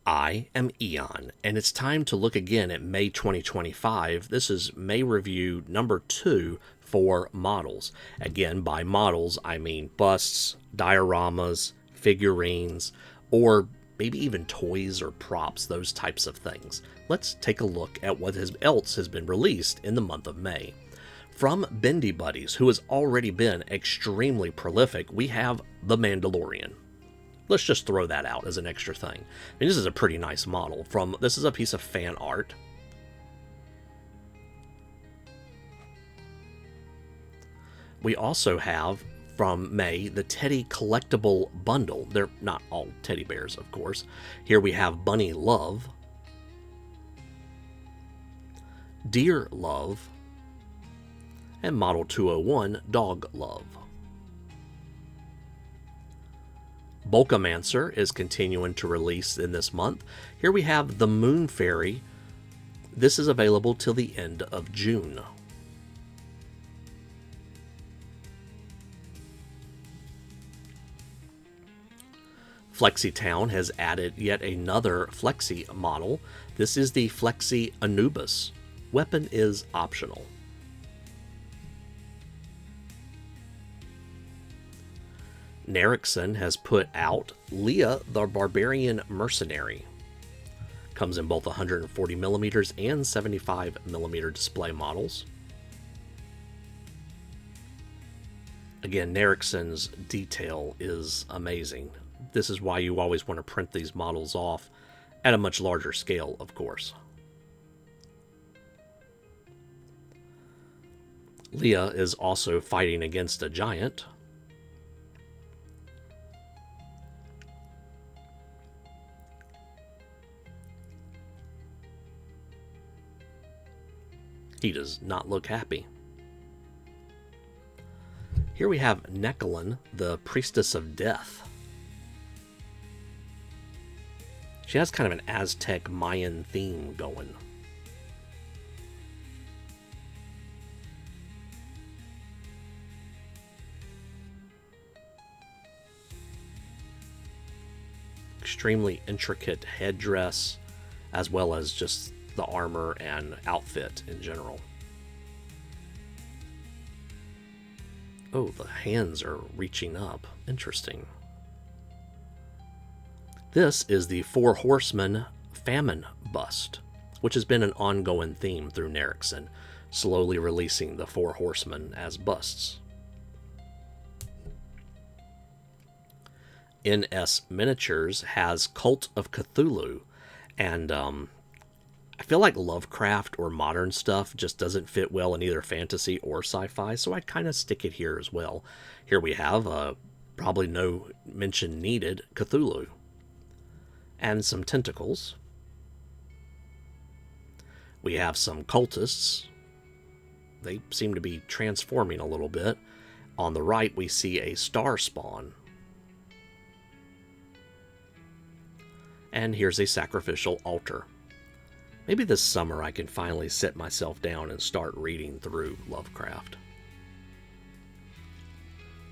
I am Eon, and it's time to look again at May 2025. This is May review number 2 for models. Again, by models, I mean busts, dioramas, figurines, or maybe even toys or props, those types of things. Let's take a look at what else has been released in the month of May. From Bendy Buddies, who has already been extremely prolific, we have The Mandalorian. Let's just throw that out as an extra thing. I mean, this is a pretty nice model. This is a piece of fan art. We also have, from May, the Teddy Collectible Bundle. They're not all teddy bears, of course. Here we have Bunny Love, Deer Love, and Model 201 Dog Love. Bulkamancer is continuing to release in this month. Here we have the Moon Fairy. This is available till the end of June. Flexi Town has added yet another Flexi model. This is the Flexi Anubis. Weapon is optional. Nerikson has put out Leah the Barbarian Mercenary. Comes in both 140mm and 75mm display models. Again, Nerikson's detail is amazing. This is why you always want to print these models off at a much larger scale, of course. Leah is also fighting against a giant. He does not look happy. Here we have Nekalin, the Priestess of Death. She has kind of an Aztec Mayan theme going. Extremely intricate headdress, as well as just the armor and outfit in general. Oh, the hands are reaching up. Interesting. This is the Four Horsemen Famine Bust, which has been an ongoing theme through Nerikson, slowly releasing the Four Horsemen as busts. NS Miniatures has Cult of Cthulhu, and I feel like Lovecraft or modern stuff just doesn't fit well in either fantasy or sci-fi, so I'd kind of stick it here as well. Here we have, probably no mention needed, Cthulhu. And some tentacles. We have some cultists. They seem to be transforming a little bit. On the right, we see a star spawn. And here's a sacrificial altar. Maybe this summer I can finally sit myself down and start reading through Lovecraft.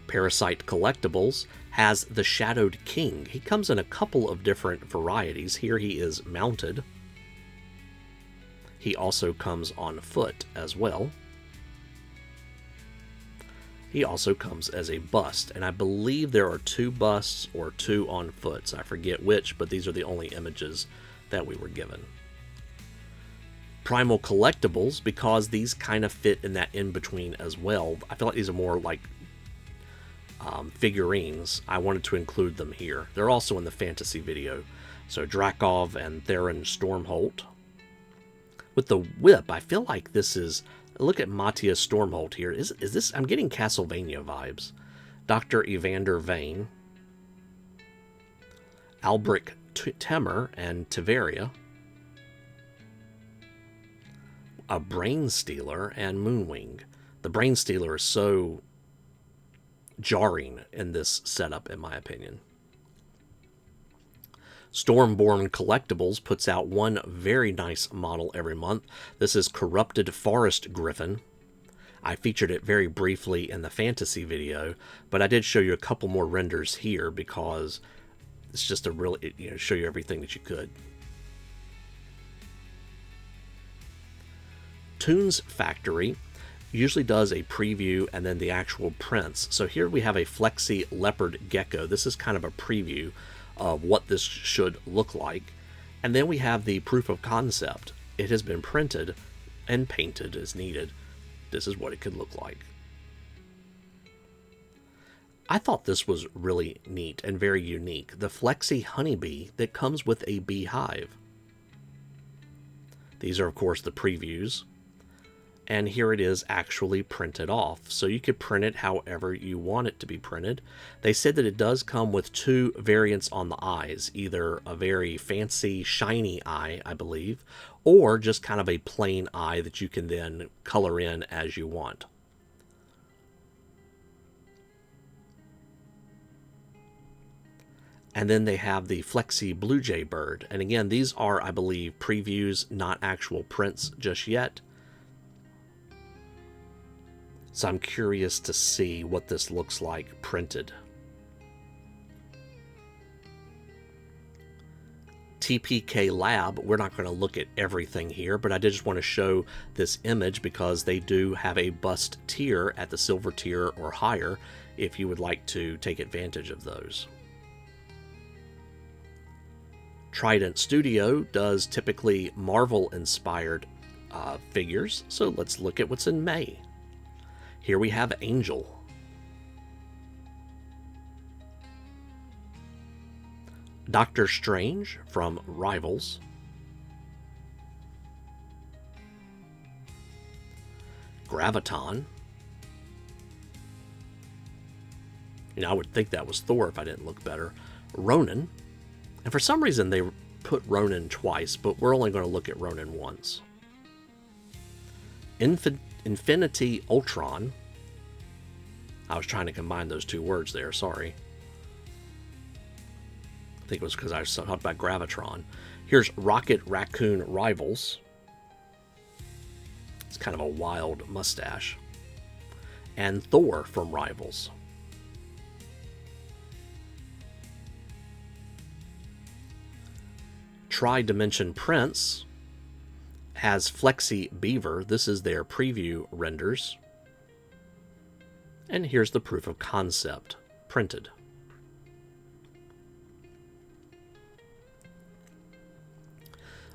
Parasite Collectibles has the Shadowed King. He comes in a couple of different varieties. Here he is mounted. He also comes on foot as well. He also comes as a bust, and I believe there are 2 busts or 2 on foots. I forget which, but these are the only images that we were given. Primal Collectibles, because these kind of fit in that in-between as well. I feel like these are more like figurines. I wanted to include them here. They're also in the fantasy video. So Drakov and Theron Stormholt. With the whip, I feel like this is... Look at Matthias Stormholt here. Is this... I'm getting Castlevania vibes. Dr. Evander Vane. Albric Temmer and Tiveria. A Brain Stealer and Moonwing. The Brain Stealer is so jarring in this setup, in my opinion. Stormborn Collectibles puts out one very nice model every month. This is Corrupted Forest Griffin. I featured it very briefly in the fantasy video, but I did show you a couple more renders here because It's just to really, show you everything that you could. Toonz Factory usually does a preview and then the actual prints. So here we have a Flexi Leopard Gecko. This is kind of a preview of what this should look like. And then we have the proof of concept. It has been printed and painted as needed. This is what it could look like. I thought this was really neat and very unique. The Flexi Honeybee that comes with a beehive. These are, of course, the previews. And here it is actually printed off. So you could print it however you want it to be printed. They said that it does come with 2 variants on the eyes, either a very fancy, shiny eye, I believe, or just kind of a plain eye that you can then color in as you want. And then they have the Flexi Blue Jay Bird. And again, these are, I believe, previews, not actual prints just yet. So I'm curious to see what this looks like printed. TPK Lab, we're not going to look at everything here, but I did just want to show this image because they do have a bust tier at the silver tier or higher if you would like to take advantage of those. Trident Studio does typically Marvel-inspired figures, so let's look at what's in May. Here we have Angel. Doctor Strange from Rivals. Graviton. I would think that was Thor if I didn't look better. Ronin. And for some reason they put Ronin twice, but we're only going to look at Ronin once. Infinity Ultron. I was trying to combine those 2 words there, sorry. I think it was because I was talking about Gravitron. Here's Rocket Raccoon Rivals. It's kind of a wild mustache. And Thor from Rivals. Tridimension Prints has Flexi Beaver. This is their preview renders. And here's the proof of concept printed.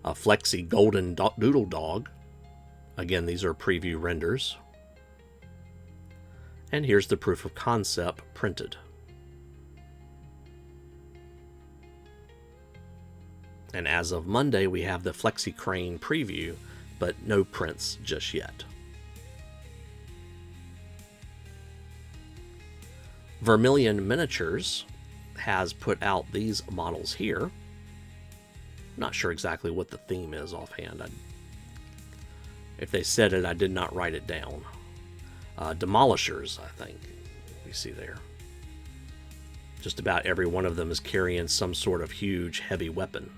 A Flexi Golden Doodle Dog. Again, these are preview renders. And here's the proof of concept printed. And as of Monday, we have the Flexi Crane preview, but no prints just yet. Vermillion Miniatures has put out these models here. I'm not sure exactly what the theme is offhand. If they said it, I did not write it down. Demolishers, I think we see there. Just about every one of them is carrying some sort of huge, heavy weapon.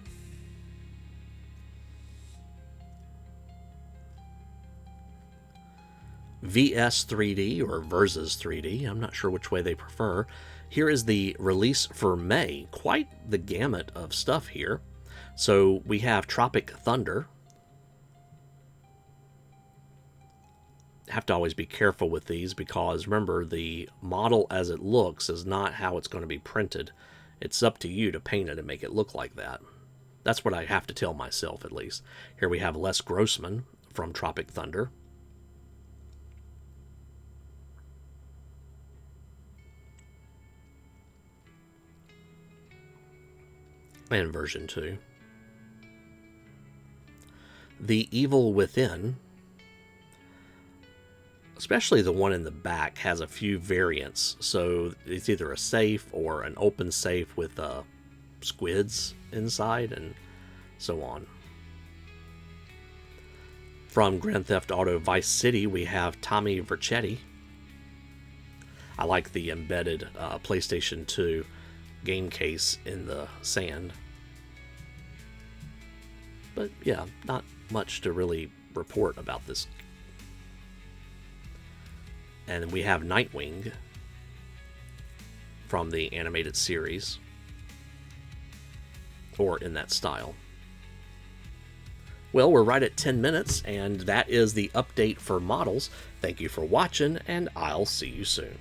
VS 3D or Versus 3D, I'm not sure which way they prefer. Here is the release for May. Quite the gamut of stuff here. So we have Tropic Thunder. Have to always be careful with these because remember, the model as it looks is not how it's going to be printed. It's up to you to paint it and make it look like that. That's what I have to tell myself, at least. Here we have Les Grossman from Tropic Thunder. And version 2. The Evil Within, especially the one in the back, has a few variants. So it's either a safe or an open safe with squids inside and so on. From Grand Theft Auto Vice City, we have Tommy Vercetti. I like the embedded PlayStation 2 game case in the sand. But yeah, not much to really report about this. And we have Nightwing from the animated series. or in that style. Well, we're right at 10 minutes, and that is the update for models. Thank you for watching, and I'll see you soon.